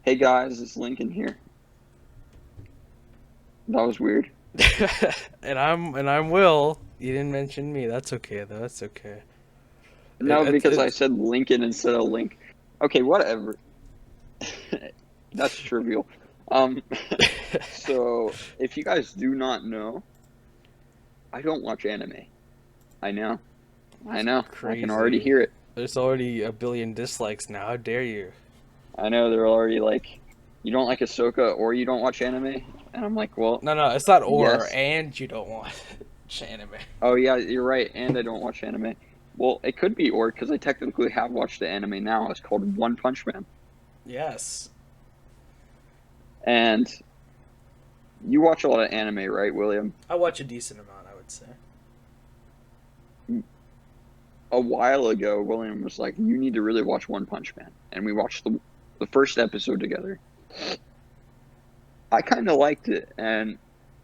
Hey guys, it's Lincoln here. That was weird. And I'm Will. You didn't mention me. That's okay though. That's okay. It, No, it's because I it's said Lincoln instead of Link. Okay, whatever. That's trivial. Um, so if you guys do not know, I don't watch anime. I know. I know. I can already crazy. hear it. There's already a billion dislikes now. How dare you? I know they're already like, you don't like Ahsoka or you don't watch anime? And I'm like, well, No, no, it's not or yes. and you don't want anime. Oh yeah, you're right. And I don't watch anime. Well, it could be or because I technically have watched the anime now. It's called One Punch Man. Yes, And you watch a lot of anime, right, William? I watch a decent amount. I would say. A while ago, William was like, "You need to really watch One Punch Man," and we watched the first episode together. I kind of liked it, and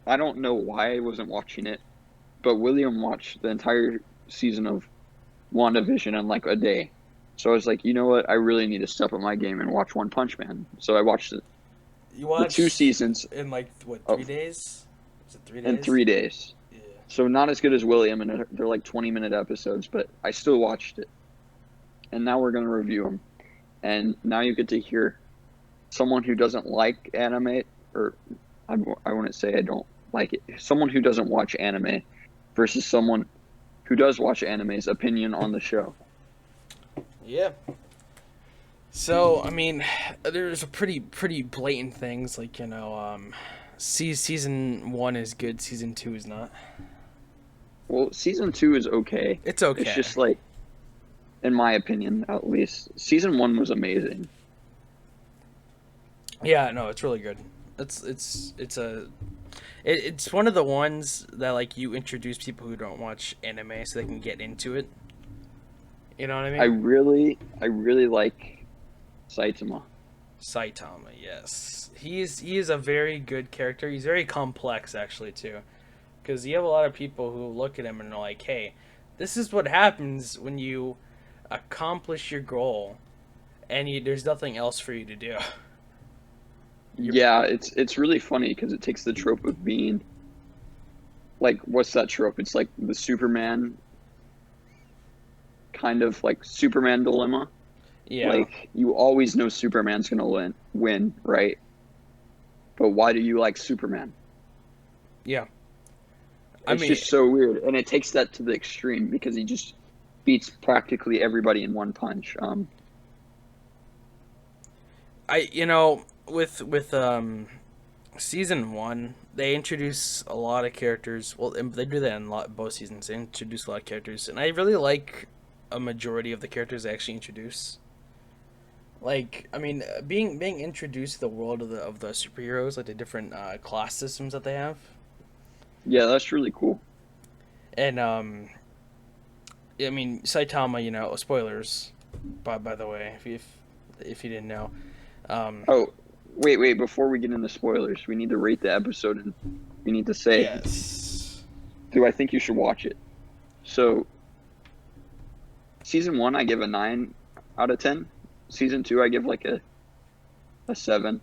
I don't know why I wasn't watching it, but William watched the entire season of WandaVision in like a day. So I was like, you know what? I really need to step up my game and watch One Punch Man. So I watched You the two watched seasons in like what, of 3 days? Is it three in days? 3 days. Yeah. So not as good as William, and they're like 20-minute episodes, but I still watched it. And now we're gonna review them. And now you get to hear someone who doesn't like anime, or I wouldn't say I don't like it. Someone who doesn't watch anime versus someone who does watch anime's opinion on the show. Yeah. So I mean, there's a pretty blatant things like season one is good, season two is not. Well, season two is okay. It's It's okay. just like, in my opinion, at least, season one was amazing. Yeah, no, it's really good. It's one of the ones that like you introduce people who don't watch anime so they can get into it. You know what I I mean? really like Saitama. Saitama, yes, he is a very good character. He's very complex actually too, because you have a lot of people who look at him and are like, "Hey, this is what happens when you accomplish your goal, and there's nothing else for you to do." You're Yeah, it's really funny because it takes the trope of being like, what's that trope? It's like the Superman kind of like Superman dilemma. Yeah, Like you always know Superman's gonna win, right? But why do you like Superman? yeah. I It's mean, just so weird, and it takes that to the extreme because he just beats practically everybody in one punch. with season one, they introduce a lot of characters. Well, they do that in both seasons. They introduce a lot of characters, and I really like a majority of the characters they actually introduce. Like, I mean, being introduced to the world of the superheroes, like the different class systems that they have, Yeah, that's really cool. and I mean, Saitama, spoilers, by the way, if you didn't know, um, Oh, wait, before we get into spoilers, we need to rate the episode and we need to say, yes, do I think you should watch it? So, season one, I give a 9 out of 10. Season two, I give like a 7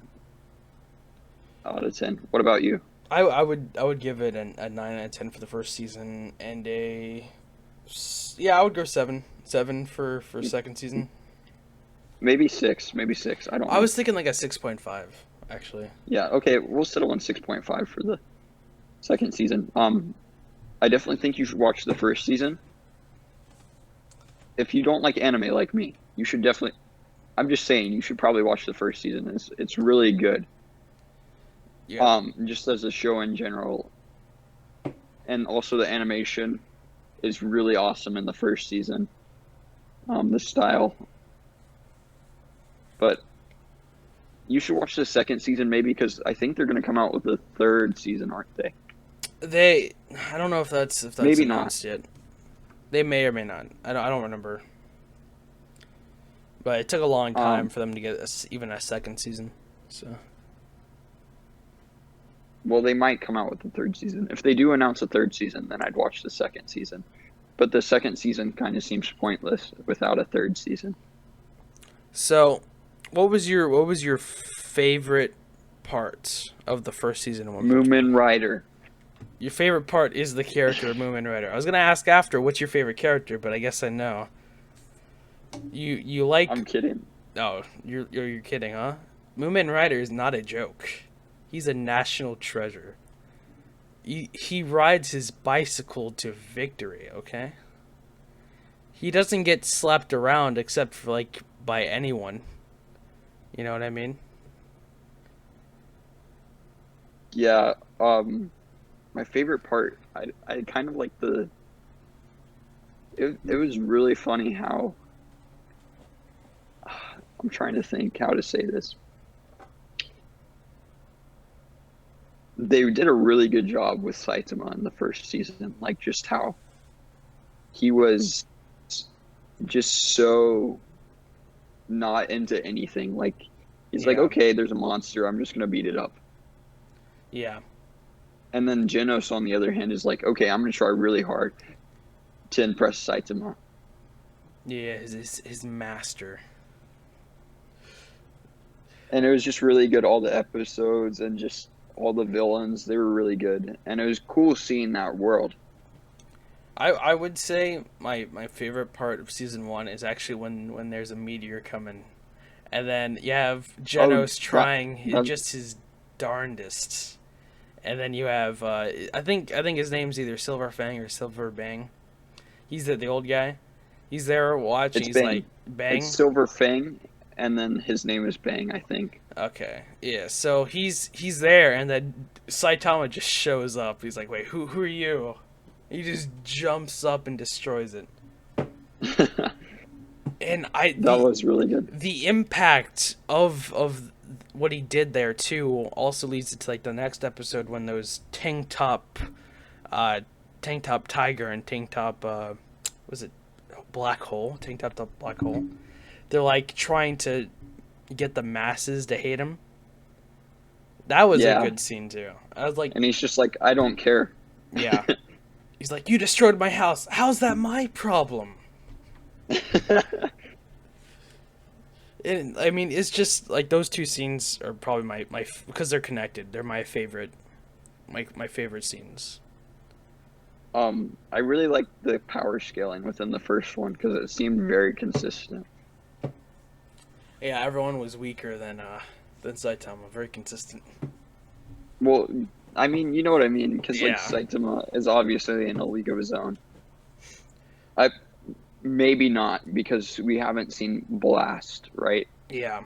out of 10. What about you? I would give it a 9 out of 10 for the first season and yeah, I would go seven for second season. Maybe 6, maybe 6. I don't I know. was thinking like a 6.5 actually. Yeah, okay, we'll settle on 6.5 for the second season. I definitely think you should watch the first season. If you don't like anime like me, you should definitely. I'm just saying you should probably watch the first season. It's really good. Yeah. Just as a show in general, and also the animation is really awesome in the first season. The style, but you should watch the second season maybe because I think they're going to come out with the third season, aren't they? They I don't know if that's Maybe not. announced yet. They may or may not. I don't remember. But it took a long time Um, for them to get even a second season. So well, they might come out with the third season. If they do announce a third season, then I'd watch the second season. But the second season kind of seems pointless without a third season. so what was your favorite part of the first season of One Punch Man? Moomin Rider. Your favorite part is the character of Moomin Rider. I was gonna ask after what's your favorite character, but I guess I know. You like? I'm kidding. Oh, you're kidding, huh? Moomin Rider is not a joke. He's a national treasure. He rides his bicycle to victory. Okay. He doesn't get slapped around except for like by anyone. You know what I mean? Yeah. My favorite part, I kind of like the. It was really funny how. I'm trying to think how to say this. They did a really good job with Saitama in the first season, like just how he was just so not into anything. Like he's like, Yeah. okay, there's a monster, I'm just gonna beat it up. Yeah. And then Genos, on the other hand, is like, okay, I'm gonna try really hard to impress Saitama. Yeah. His master. And it was just really good. All the episodes and just all the villains, they were really good. And it was cool seeing that world. I would say my favorite part of season 1 is actually when there's a meteor coming, and then you have Genos trying just his darndest, and then you have I think his name's either Silver Fang or Silver Bang. He's the old guy. He's there watching. It's He's Bang. like Bang. It's Silver Fang, and then his name is Bang, I think. Okay, yeah. So he's there, and then Saitama just shows up. He's like, "Wait, who are you?" He just jumps up and destroys it. And That was really good. The impact of what he did there too also leads to like the next episode when those tank top tiger and tank top was it black hole black hole, they're like trying to get the masses to hate him. That was a good scene too. I was like, and he's just like, I don't care. Yeah. He's like, you destroyed my house. How's that my problem? And I mean, it's just like those two scenes are probably my because they're connected. They're my favorite, my favorite scenes. I really liked the power scaling within the first one because it seemed very consistent. Yeah, everyone was weaker than Saitama. Very consistent. Well, I mean, you know what I mean, because like Yeah. Saitama is obviously in a league of his own. Maybe not, because we haven't seen Blast, right? Yeah.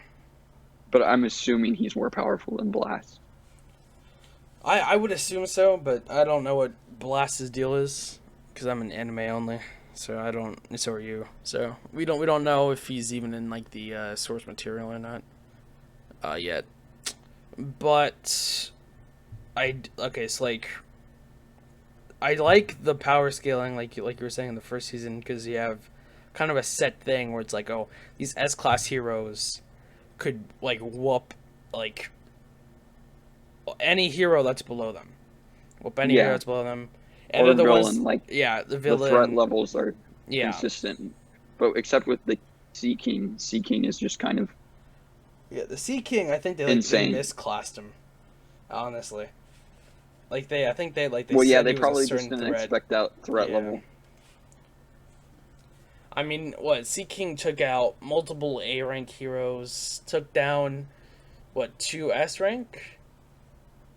But I'm assuming he's more powerful than Blast. I would assume so, but I don't know what Blast's deal is because I'm an anime only, so I don't. So are you. So we don't know if he's even in like the source material or not yet. But okay, so like I like the power scaling like you were saying in the first season because you have kind of a set thing where it's like, oh, these S-class heroes could like whoop like any hero that's below them. Whoop any hero that's below them. And Or they're the villain, ones, like the villain. the threat levels are Yeah. consistent. But except with the Sea King is just kind of Yeah, the Sea King, I think they insane. misclassed him. Honestly. Like I think they Well, said yeah, he they was a probably just certain didn't threat. expect that threat Yeah. level. I mean, Sea King took out multiple A rank heroes, took down 2 S rank?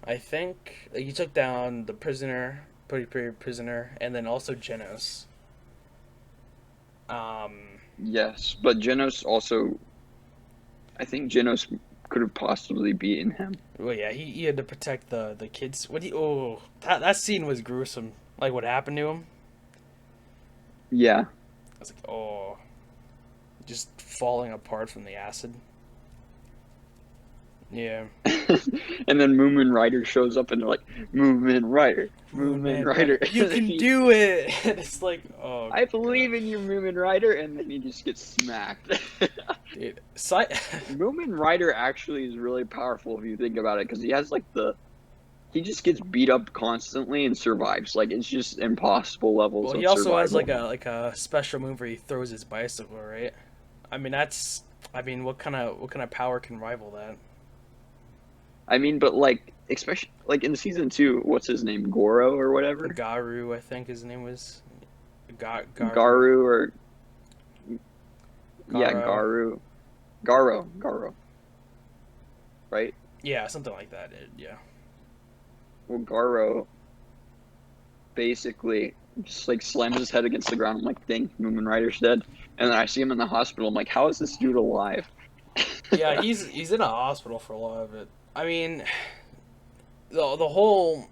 I think. He took down the prisoner, prisoner, and then also Genos. Yes, but Genos also, I think Genos could have possibly beaten him. Well, yeah, he had to protect the kids. That scene was gruesome. Like what happened to him. Yeah. I was like, just falling apart from the acid. Yeah. And then Moomin Rider shows up and they're like, Moomin Rider, Moomin Rider. You can do it! And it's like, oh. I believe in you, Moomin Rider, and then he just gets smacked. Dude, Moomin Rider actually is really powerful if you think about it, because he has like he just gets beat up constantly and survives. Like it's just impossible levels. Well, of he also survival. has a special move where he throws his bicycle, right? I mean, what kind of power can rival that? I mean, but like, especially like in season two, what's his name, Goro or whatever, Garu, I think his name was. Garu. Garu or yeah, Garo. Garo, right? Yeah, something like that. Yeah. Well, Garo basically just like slams his head against the ground. I'm like, dang, Moomin Rider's dead. And then I see him in the hospital. I'm like, how is this dude alive? Yeah, he's in a hospital for a lot of it. I mean, the whole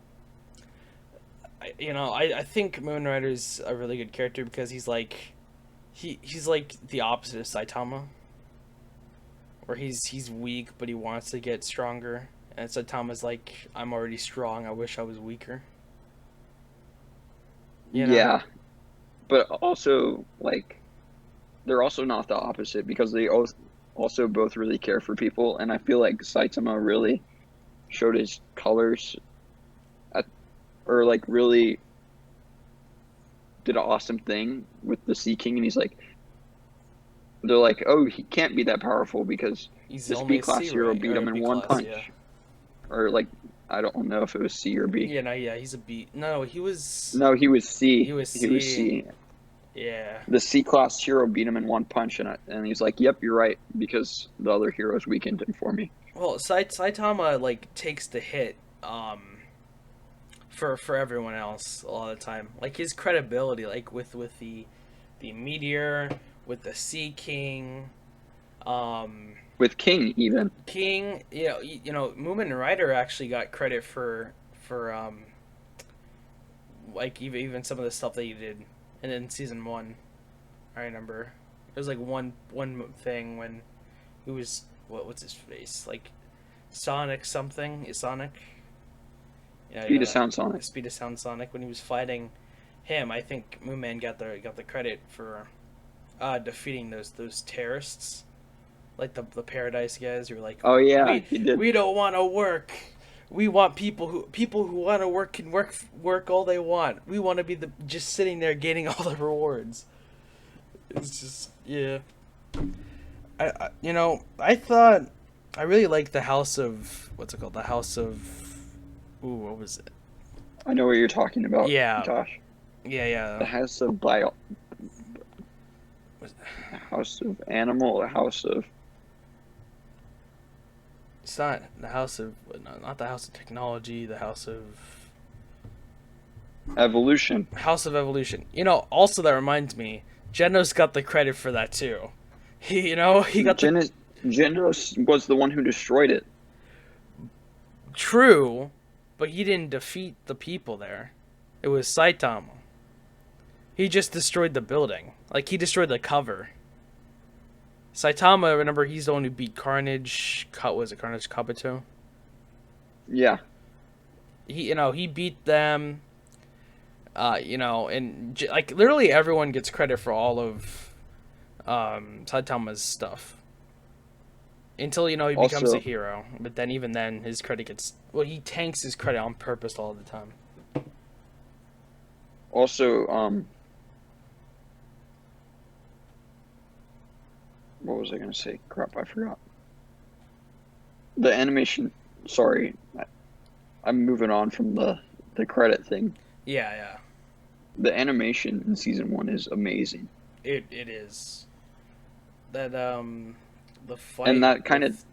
I think Moon Rider's a really good character because he's like he's like the opposite of Saitama, where he's weak but he wants to get stronger, and Saitama's like, I'm already strong, I wish I was weaker. You know? Yeah, but also like they're also not the opposite because they also both really care for people, and I feel like Saitama really showed his colors at, or like really did an awesome thing with the Sea King, and he's like, they're like, oh, he can't be that powerful because He's this only B a class C hero rank beat or a him in B one class, yeah. punch, or like I don't know if it was C or B. Yeah, no, yeah, he's a B. No, he was No, he was he C. was He was C. C. Yeah. The C class hero beat him in one punch, and he's like, "Yep, you're right," because the other heroes weakened him for me. Well, Saitama like takes the hit for everyone else a lot of the time. Like his credibility, like with the meteor, with the Sea King, um, With King, even King. You know, Moomin Rider actually got credit for like even some of the stuff that he did, and in season one, I remember there was like one thing when he was what's his face, like Sonic something is Sonic. Yeah, you Speed know of that Sound Sonic. Speed of Sound Sonic when he was fighting him. I think Moonman got the credit for defeating those terrorists, like the Paradise guys who were like, Oh yeah, we he did. we don't want to work. We want people who want to work can work all they want. We want to be the just sitting there getting all the rewards. It's just yeah. I thought I really liked the House of what's it called? The House of ooh, what was it? I know what you're talking about, Yeah, Josh. yeah, The yeah. House of the House of Animal, the House of It's not the House of not the House of Technology. The Evolution. House of Evolution. Also that reminds me, Genos got the credit for that too. He got the Genos was the one who destroyed it. true, but he didn't defeat the people there. It was Saitama. He just destroyed the building. Like he destroyed the cover. Saitama, remember, he's the one who beat Carnage. Was it Carnage Kabuto? Yeah, He beat them. And like literally everyone gets credit for all of Saitama's stuff until he becomes a also, hero. But then even then, his credit gets he tanks his credit on purpose all the time. also, what was I gonna say? Crap, I forgot. The animation. Sorry, I'm moving on from the credit thing. Yeah, yeah, The animation in season one is amazing, it is that the and fight that kind of with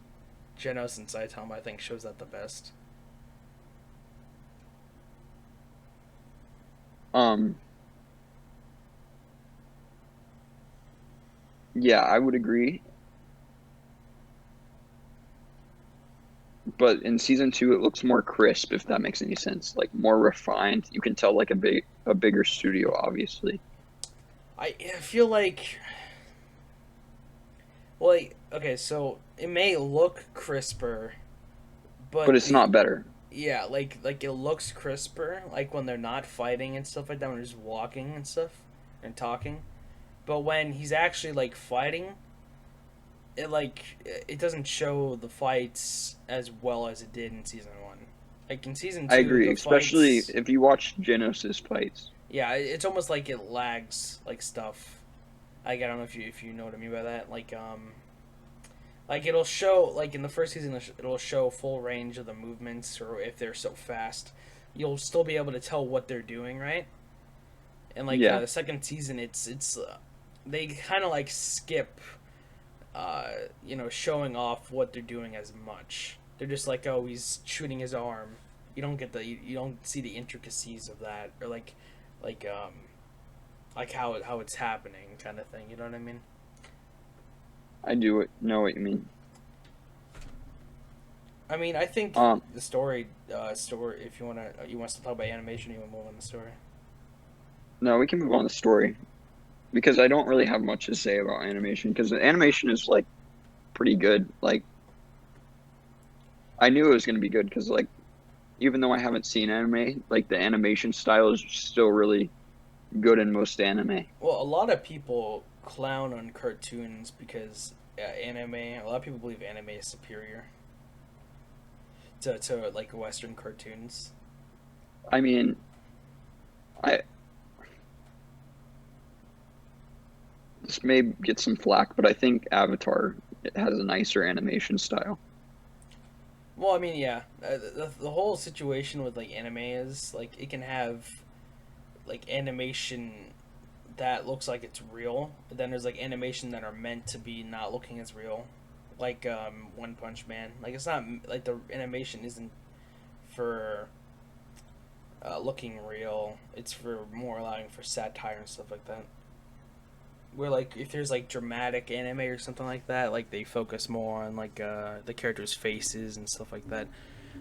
Genos and Saitama I think shows that the best. um, yeah, I would agree. But in season two, it looks more crisp, if that makes any sense. Like more refined. You can tell like a bigger studio, obviously. I feel like okay, so it may look crisper, But but it's not better. yeah, like it looks crisper, like when they're not fighting and stuff like that, when they're just walking and stuff and talking. But when he's actually like fighting, it doesn't show the fights as well as it did in season one. Like in season I two, agree, the especially fights, if you watch Genos's fights. yeah, it's almost like it lags like stuff. I don't know if you know what I mean by that. Like it'll show, like in the first season, it'll show full range of the movements, or if they're so fast, you'll still be able to tell what they're doing, right? And like Yeah, the second season, it's they kind of like skip, showing off what they're doing as much. They're just like, oh, he's shooting his arm. You don't see the intricacies of that, or like um like how it's happening, kind of thing. You know what I mean? I do know what you mean. I mean, I think Um, the story. If you want to talk about animation, you want to move on the story. no, we can move on to story because I don't really have much to say about animation because the animation is like pretty good. Like I knew it was going to be good because like even though I haven't seen anime, like the animation style is still really good in most anime. Well, a lot of people clown on cartoons because anime. A lot of people believe anime is superior to like Western cartoons. I mean, I this may get some flack, but I think Avatar has a nicer animation style. Well, I mean, yeah, the whole situation with like anime is like it can have like animation that looks like it's real. But then there's like animation that are meant to be not looking as real, like One Punch Man. Like it's not like the animation isn't for looking real. It's for more allowing for satire and stuff like that. Where like if there's like dramatic anime or something like that, like they focus more on like the characters' faces and stuff like that.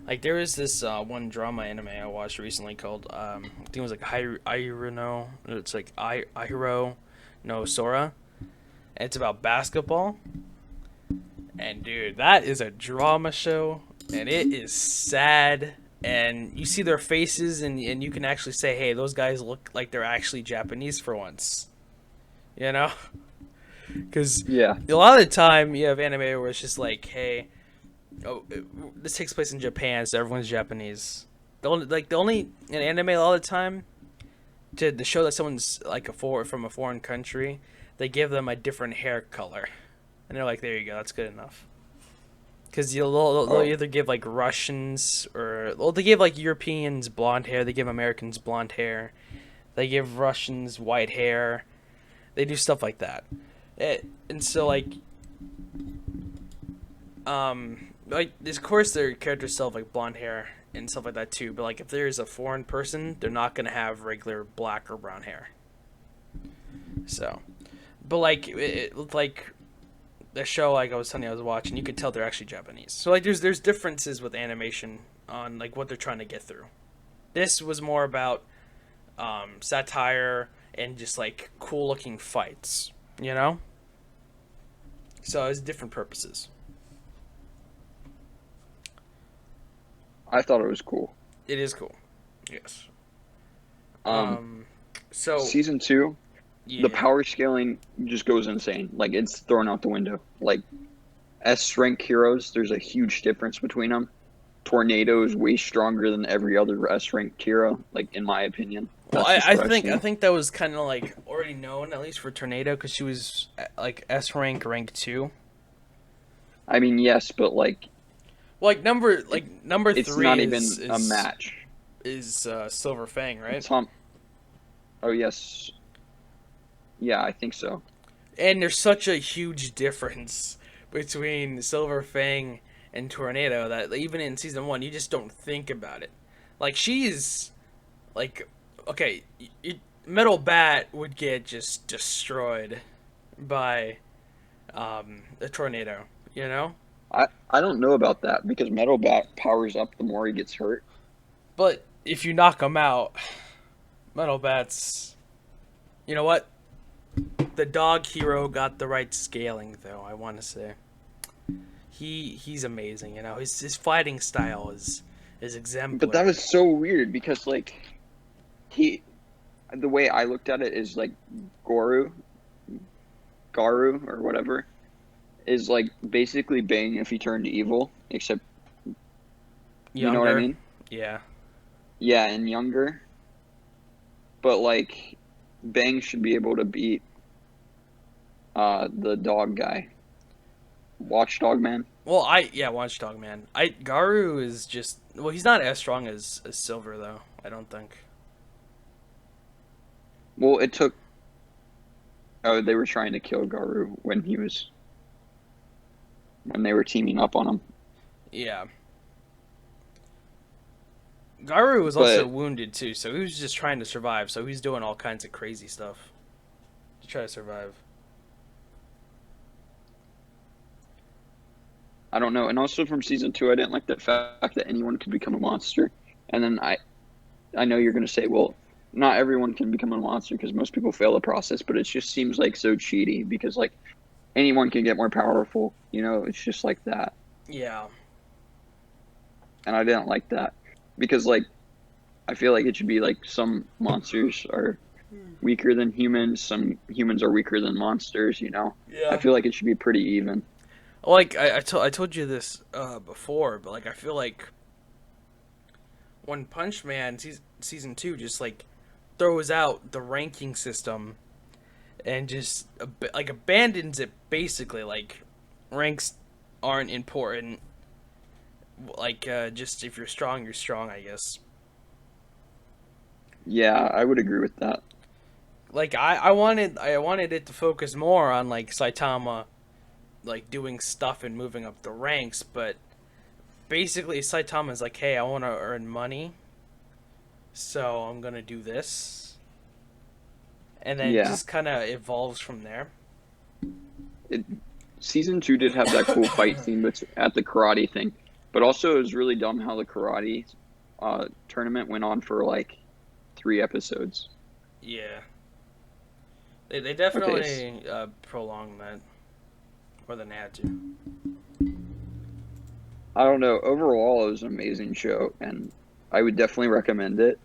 Like there was this one drama anime I watched recently called I think it was like Ahiru no, it's like Ahiro no Sora. And it's about basketball. And dude, that is a drama show, and it is sad. And you see their faces, and you can actually say, hey, those guys look like they're actually Japanese for once. You know? Because Yeah, a lot of the time you have anime where it's just like, hey, oh, this takes place in Japan, so everyone's Japanese. The only in anime a lot of the time to show that someone's like from a foreign country, they give them a different hair color, and they're like, there you go, that's good enough. Because they'll oh, either give like Russians or well, they give like Europeans blonde hair, they give Americans blonde hair, they give Russians white hair, they do stuff like that. And so like this of course their characters still have like blonde hair and stuff like that too, but like if there's a foreign person, they're not gonna have regular black or brown hair. So, but like it looked like the show like I was telling you I was watching, you could tell they're actually Japanese. So like there's differences with animation on like what they're trying to get through. This was more about satire and just like cool looking fights, you know. So it's different purposes. I thought it was cool. It is cool. Yes. Um, Um. So season two, the yeah. power scaling just goes insane. Like it's thrown out the window. Like S rank heroes, there's a huge difference between them. Tornado is way stronger than every other S ranked hero, like in my opinion. Well, That's just what I've I seen. think that was kind of like already known at least for Tornado because she was like S rank 2. I mean, yes, but Well, it, number it's three not even a match. is Silver Fang, right? Tom, oh yes, yeah, I think so. And there's such a huge difference between Silver Fang and Tornado that even in season 1 you just don't think about it. Like she's like okay, Metal Bat would get just destroyed by a tornado, you know? I don't know about that because Metal Bat powers up the more he gets hurt. But if you knock him out, Metal Bat's you know what? The dog hero got the right scaling though, I want to say. He's amazing, you know. His fighting style is But that was exemplary. so weird because he the way I looked at it is like Goru, Garu or whatever is like basically Bane if he turned evil, except you know what I Younger, mean? yeah. Yeah, and younger. But like Bang should be able to beat the dog guy. Watchdog Man. Well, Watchdog Man. Garu is just he's not as strong as Silver though. I don't think. Well, it took. Oh, they were trying to kill Garu when they were teaming up on him. Yeah. Garu was also wounded too, so he was just trying to survive. So he's doing all kinds of crazy stuff to try to survive. I don't know. And also from season 2, I didn't like the fact that anyone could become a monster. And then I know you're going to say, well, not everyone can become a monster because most people fail the process, but it just seems like so cheaty because like anyone can get more powerful. You know, it's just like that. Yeah. And I didn't like that because like I feel like it should be like some monsters are weaker than humans, some humans are weaker than monsters. You know. Yeah. I feel like it should be pretty even. Like I told you this before, but like I feel like One Punch Man season 2 just like throws out the ranking system and just like abandons it basically. Like ranks aren't important. Like just if you're strong, you're strong, I guess. Yeah, I would agree with that. Like I wanted it to focus more on like Saitama like doing stuff and moving up the ranks, but basically Saitama's like, hey, I want to earn money, so I'm gonna do this, and then it just kind of evolves from there. Season 2 did have that cool fight scene at the karate thing, but also it was really dumb how the karate tournament went on for like 3 episodes. Yeah, they definitely prolonged that more than they had to. I don't know. Overall, it was an amazing show, and I would definitely recommend it.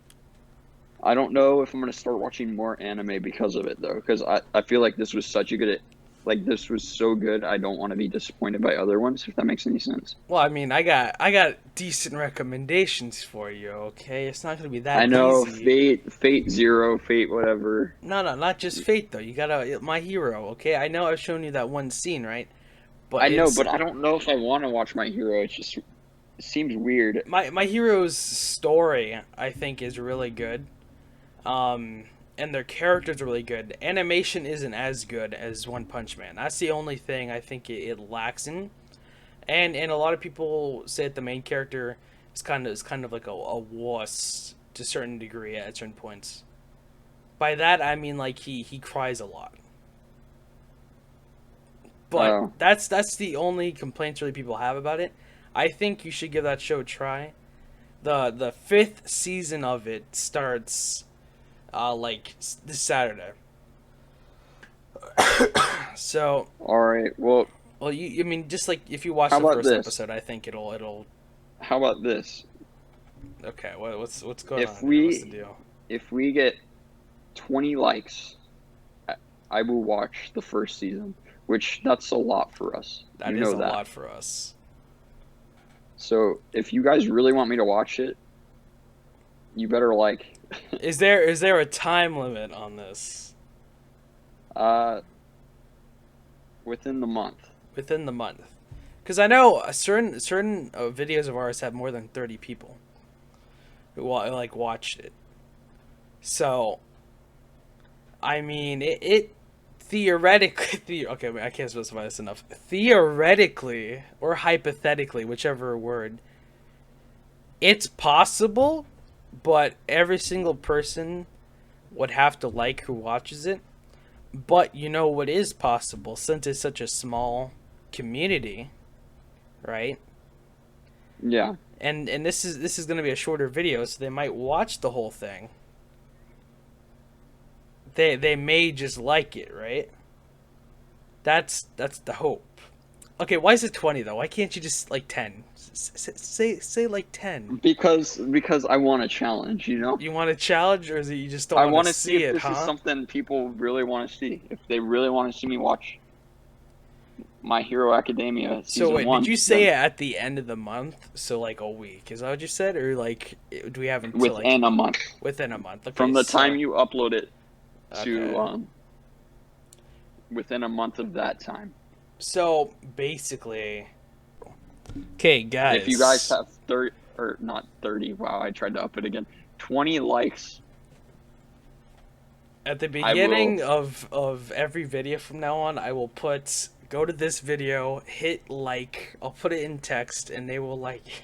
I don't know if I'm going to start watching more anime because of it, though, because I feel like this was such a good... Like, this was so good, I don't want to be disappointed by other ones, if that makes any sense. Well, I mean, I got decent recommendations for you, okay? It's not going to be that easy. I know, Fate Zero, Fate whatever. No, not just Fate, though. You got My Hero, okay? I know I've shown you that one scene, right? But I know, but I don't know if I want to watch My Hero. It seems weird. My Hero's story, I think, is really good. And their characters are really good. Animation isn't as good as One Punch Man. That's the only thing I think it lacks in. And a lot of people say that the main character is kind of like a wuss to a certain degree at certain points. By that I mean like he cries a lot. But that's the only complaints really people have about it. I think you should give that show a try. The 5th season of it starts like this Saturday. So all right, well, I mean, just like if you watch the first episode, I think it'll. How about this? Okay, what's going on? What's the deal? If we get 20 likes, I will watch the first season, which that's a lot for us. That is a lot for us. So if you guys really want me to watch it, you better like. Is there a time limit on this? Within the month. Within the month, because I know certain videos of ours have more than 30 people who like watched it. So, I mean, it theoretically, okay, I can't specify this enough. Theoretically or hypothetically, whichever word, it's possible, but every single person would have to like who watches it. But you know what is possible, since it's such a small community, right? Yeah. And this is going to be a shorter video, so they might watch the whole thing. They may just like it, right? That's the hope. Okay, why is it 20 though? Why can't you just like 10? Say like 10. Because I want a challenge, you know? You want a challenge, or is it you just don't want to see it, if this is something people really want to see. If they really want to see me watch My Hero Academia season 1. So wait, did you say it at the end of the month? So like a week? Is that what you said? Or like, do we have until within a month? Within a month. Okay, from the time you upload it to within a month of that time. So basically, okay, guys. If you guys have 30 or not 30, wow, I tried to up it again. 20 likes. At the I beginning of every video from now on, I will go to this video, hit like. I'll put it in text, and they will like.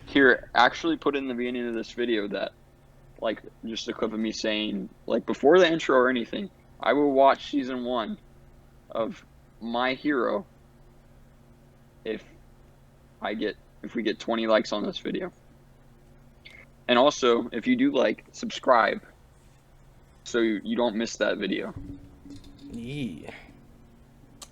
Here, actually put in the beginning of this video that, like, just a clip of me saying, like, before the intro or anything, I will watch season 1 of My Hero if we get 20 likes on this video. And also, if you do like, subscribe so you don't miss that video. Yeah.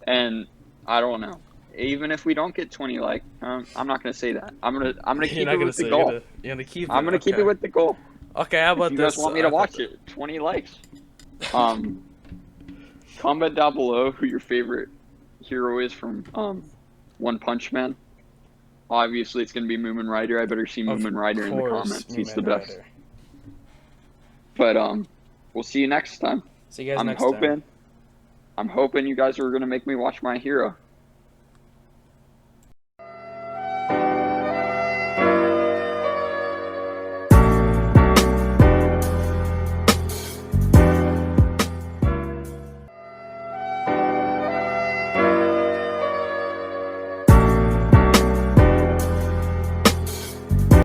And I don't know. Even if we don't get 20 likes, I'm not gonna say that. I'm gonna keep it with the goal. You're gonna keep it. I'm gonna keep it with the goal. Okay, how about If you this? guys want me to watch it, 20 likes. Comment down below who your favorite hero is from One Punch Man. Obviously, it's gonna be Moomin Rider. I better see Moomin Rider in the comments. He's the best. Rider. But we'll see you next time. See you guys next time. I'm hoping you guys are gonna make me watch My Hero.